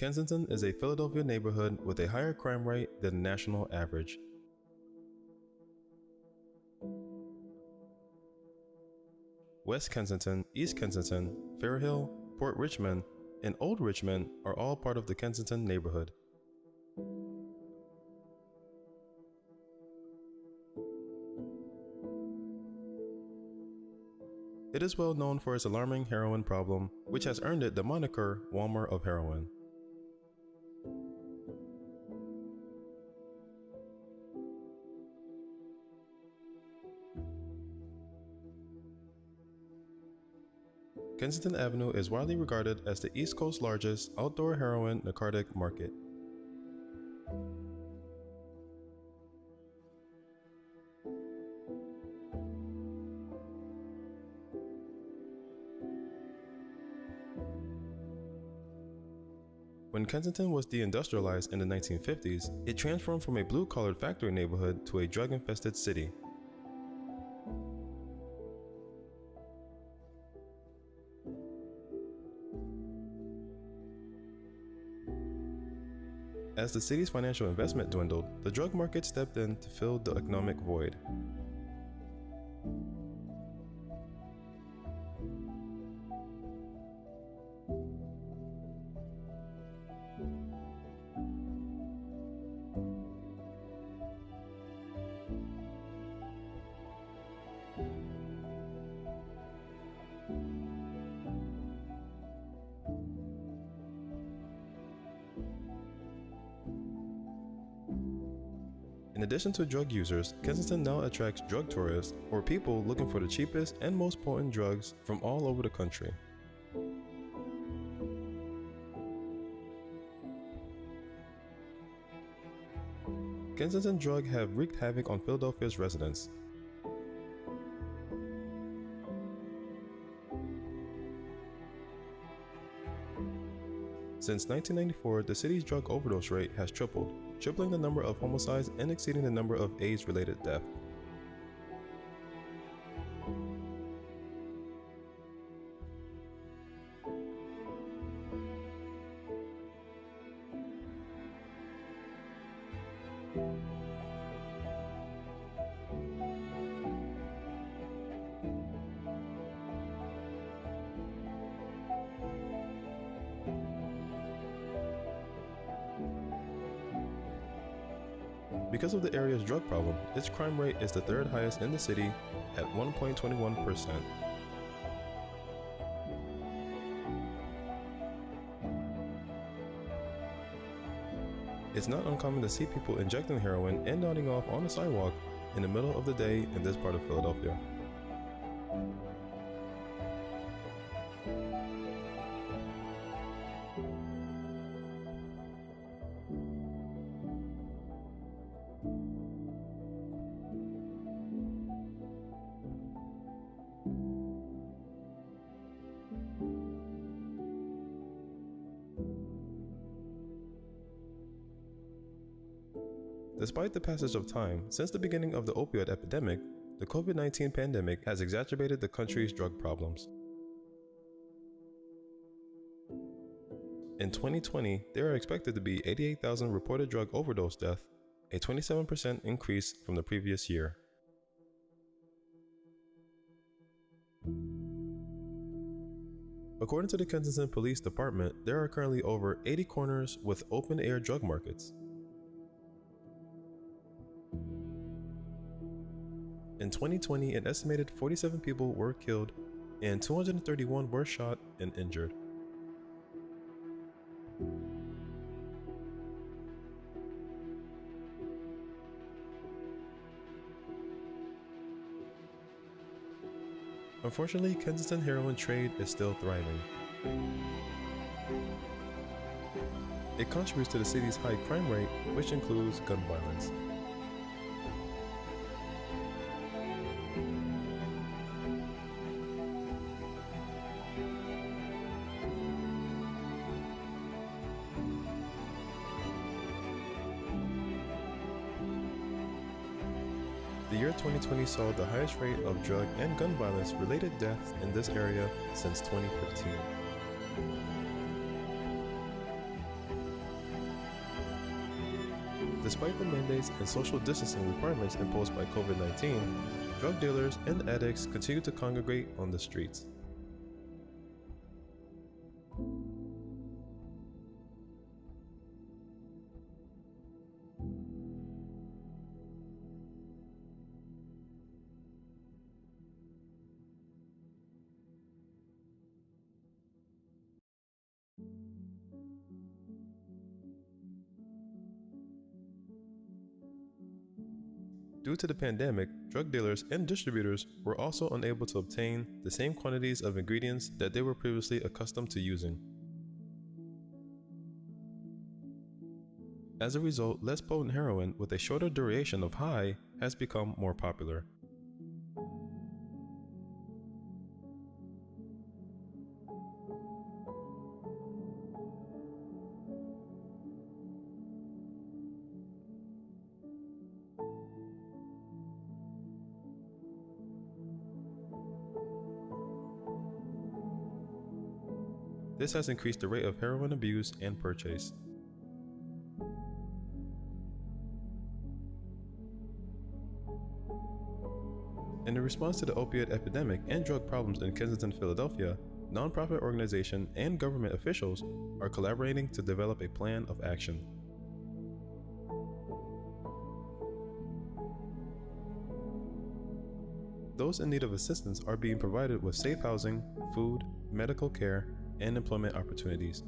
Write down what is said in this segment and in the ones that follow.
Kensington is a Philadelphia neighborhood with a higher crime rate than the national average. West Kensington, East Kensington, Fair Hill, Port Richmond, and Old Richmond are all part of the Kensington neighborhood. It is well known for its alarming heroin problem, which has earned it the moniker Walmart of heroin. Kensington Avenue is widely regarded as the East Coast's largest outdoor heroin narcotic market. When Kensington was deindustrialized in the 1950s, it transformed from a blue-collar factory neighborhood to a drug-infested city. As the city's financial investment dwindled, the drug market stepped in to fill the economic void. In addition to drug users, Kensington now attracts drug tourists, or people looking for the cheapest and most potent drugs from all over the country. Kensington drugs have wreaked havoc on Philadelphia's residents. Since 1994, the city's drug overdose rate has tripled, tripling the number of homicides and exceeding the number of AIDS-related deaths. Because of the area's drug problem, its crime rate is the third highest in the city at 1.21%. It's not uncommon to see people injecting heroin and nodding off on the sidewalk in the middle of the day in this part of Philadelphia. Despite the passage of time, since the beginning of the opioid epidemic, the COVID-19 pandemic has exacerbated the country's drug problems. In 2020, there are expected to be 88,000 reported drug overdose deaths, a 27% increase from the previous year. According to the Kensington Police Department, there are currently over 80 corners with open-air drug markets. In 2020, an estimated 47 people were killed and 231 were shot and injured. Unfortunately, Kensington heroin trade is still thriving. It contributes to the city's high crime rate, which includes gun violence. The year year 2020 saw the highest rate of drug and gun violence related deaths in this area since 2015. Despite the mandates and social distancing requirements imposed by COVID-19, drug dealers and addicts continue to congregate on the streets. Due to the pandemic, drug dealers and distributors were also unable to obtain the same quantities of ingredients that they were previously accustomed to using. As a result, less potent heroin with a shorter duration of high has become more popular. This has increased the rate of heroin abuse and purchase. In response to the opioid epidemic and drug problems in Kensington, Philadelphia, nonprofit organizations and government officials are collaborating to develop a plan of action. Those in need of assistance are being provided with safe housing, food, medical care, and employment opportunities.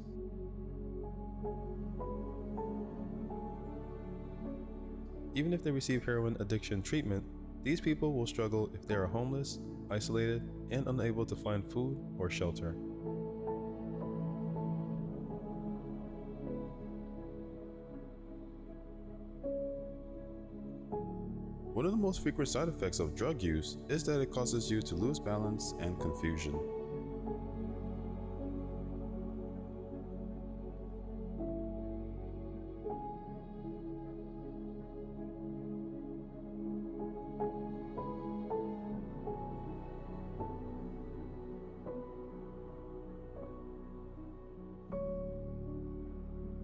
Even if they receive heroin addiction treatment, these people will struggle if they are homeless, isolated, and unable to find food or shelter. One of the most frequent side effects of drug use is that it causes you to lose balance and confusion.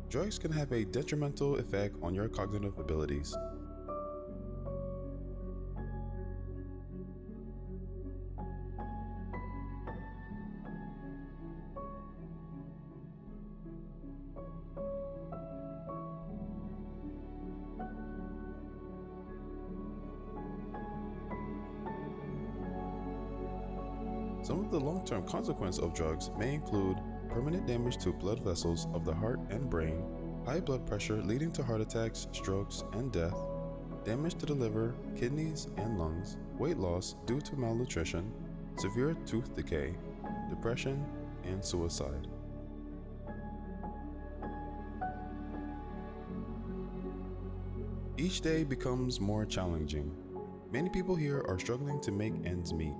Drugs can have a detrimental effect on your cognitive abilities. Some of the long-term consequences of drugs may include permanent damage to blood vessels of the heart and brain, high blood pressure leading to heart attacks, strokes, and death, damage to the liver, kidneys, and lungs, weight loss due to malnutrition, severe tooth decay, depression, and suicide. Each day becomes more challenging. Many people here are struggling to make ends meet.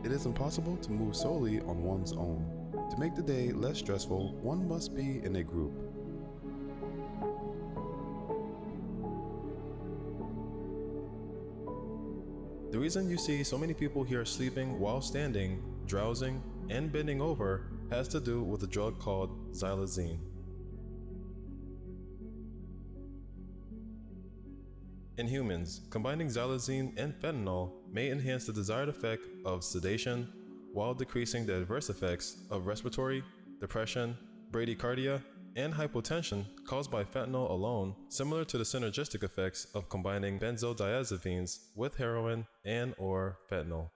It is impossible to move solely on one's own. To make the day less stressful, one must be in a group. The reason you see so many people here sleeping while standing, drowsing, and bending over has to do with a drug called xylazine. In humans, combining xylazine and fentanyl may enhance the desired effect of sedation while decreasing the adverse effects of respiratory, depression, bradycardia, and hypotension caused by fentanyl alone, similar to the synergistic effects of combining benzodiazepines with heroin and/or fentanyl.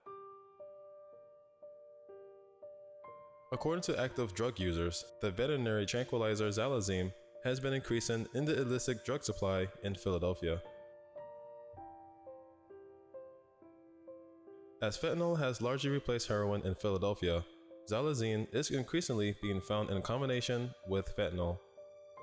According to active drug users, the veterinary tranquilizer xylazine has been increasing in the illicit drug supply in Philadelphia. As fentanyl has largely replaced heroin in Philadelphia, xylazine is increasingly being found in combination with fentanyl.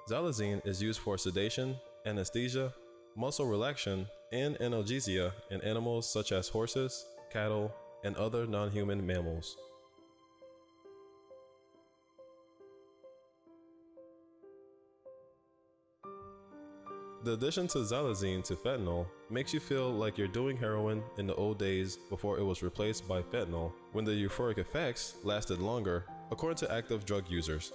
Xylazine is used for sedation, anesthesia, muscle relaxation, and analgesia in animals such as horses, cattle, and other non-human mammals. The addition to xylazine to fentanyl makes you feel like you're doing heroin in the old days before it was replaced by fentanyl, when the euphoric effects lasted longer, according to active drug users.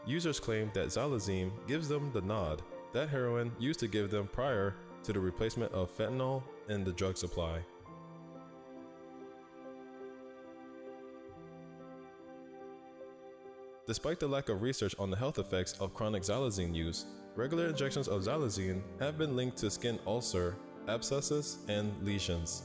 Users claim that xylazine gives them the nod that heroin used to give them prior to the replacement of fentanyl in the drug supply. Despite the lack of research on the health effects of chronic xylazine use, regular injections of xylazine have been linked to skin ulcer, abscesses, and lesions.